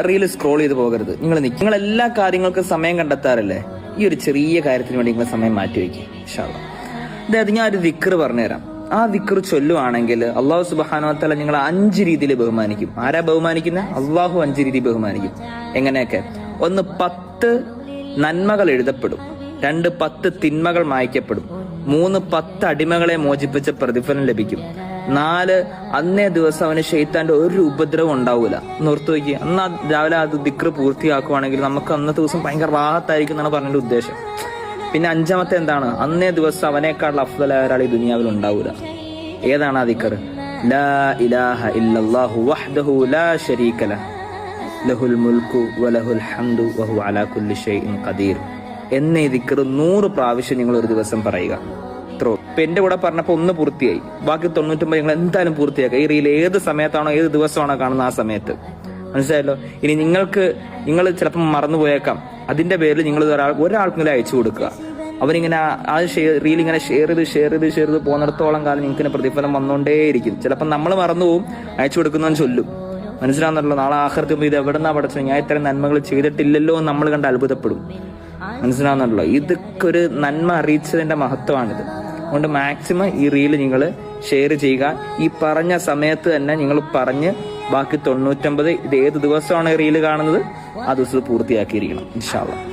Reel scroll ചെയ്ത് പോകരുത്. നിങ്ങൾ എല്ലാ കാര്യങ്ങൾക്കും സമയം കണ്ടെത്താറില്ലേ? ഈ ഒരു ചെറിയ കാര്യത്തിന് വേണ്ടി നിങ്ങൾ സമയം മാറ്റിവെക്കുക. ഇൻഷാ അല്ലാഹ്. അതായത് ഞാൻ ഒരു ദിക്ർ പറഞ്ഞുതരാം. ആ ദിക്ർ ചൊല്ലുവാണെങ്കിൽ അള്ളാഹു സുബ്ഹാനഹു വ തആല നിങ്ങളെ 5 രീതിയിൽ ബഹുമാനിക്കും. ആരാ ബഹുമാനിക്കുന്നത്? അള്ളാഹു 5 രീതി ബഹുമാനിക്കും. എങ്ങനെയൊക്കെ? 1, 10 നന്മകൾ എഴുതപ്പെടും. 2, 10 തിന്മകൾ മായ്ക്കപ്പെടും. 3, 10 അടിമകളെ മോചിപ്പിച്ച പ്രതിഫലം ലഭിക്കും. 4, അന്നേ ദിവസം അവന് ശൈത്താന്റെ ഒരു ഉപദ്രവം ഉണ്ടാവൂല. ഓർത്തു നോക്കി. അന്ന് രാവിലെ അത് ദിക്ർ പൂർത്തിയാക്കുവാണെങ്കിൽ നമുക്ക് അന്നത്തെ ദിവസം ഭയങ്കര റാഹത്തായിരിക്കും എന്നാണ് പറഞ്ഞതിന്റെ ഉദ്ദേശം. പിന്നെ 5-മത്തെ എന്താണ്? അന്നേ ദിവസം അവനേക്കാൾ അഫ്ദലായ ഒരാൾ ഈ ദുനിയാവിൽ ഉണ്ടാവൂല. ഏതാണ് ആ ദിക്ർ? ലാ ഇലാഹ ഇല്ലല്ലാഹു വഹ്ദഹു ലാ ശരീക ലഹു ലഹുൽ മുൽക്കു വലഹുൽ ഹംദു വഹുവ അലാ കുല്ലി ഷൈഇൻ ഖദീർ എന്നീ ദിക്ർ 100 പ്രാവശ്യം നിങ്ങൾ ഒരു ദിവസം പറയുക. ഇപ്പൊ എന്റെ കൂടെ പറഞ്ഞപ്പോ 1 പൂർത്തിയായി. ബാക്കി 99 നിങ്ങൾ എന്തായാലും പൂർത്തിയാക്കുക. ഈ റീൽ ഏത് സമയത്താണോ ഏത് ദിവസമാണോ കാണുന്ന ആ സമയത്ത്. മനസ്സിലായല്ലോ? ഇനി നിങ്ങൾ ചിലപ്പം മറന്നുപോയേക്കാം. അതിന്റെ പേരിൽ നിങ്ങൾ ഒരാൾക്കെങ്കിലും അയച്ചു കൊടുക്കുക. അവരിങ്ങനെ ആ റീൽ ഇങ്ങനെ ഷെയർ ചെയ്ത് പോകുന്നിടത്തോളം കാലം നിങ്ങൾക്ക് പ്രതിഫലം വന്നുകൊണ്ടേയിരിക്കും. ചിലപ്പോൾ നമ്മൾ മറന്നുപോകും, അയച്ചു കൊടുക്കുന്നവൻ ചൊല്ലും. മനസ്സിലാവുന്നല്ലോ? നാളെ ആഖിറത്തിൽ ഇത് എവിടെന്നാ പഠിച്ചത്, ഞാൻ ഇത്തരം നന്മകൾ ചെയ്തിട്ടില്ലല്ലോ എന്ന് നമ്മൾ കണ്ട് അത്ഭുതപ്പെടും. മനസ്സിലാവുന്നല്ലോ? ഇതൊക്കെ ഒരു നന്മ അറിയിച്ചതിന്റെ മഹത്വമാണിത്. അതുകൊണ്ട് മാക്സിമം ഈ റീല് നിങ്ങൾ ഷെയർ ചെയ്യുക. ഈ പറഞ്ഞ സമയത്ത് തന്നെ നിങ്ങൾ പറഞ്ഞ് ബാക്കി 99 ഇത് ഏത് ദിവസമാണ് റീല് കാണുന്നത് ആ ദിവസം പൂർത്തിയാക്കിയിരിക്കണം ഇൻഷാ അല്ലാഹ്.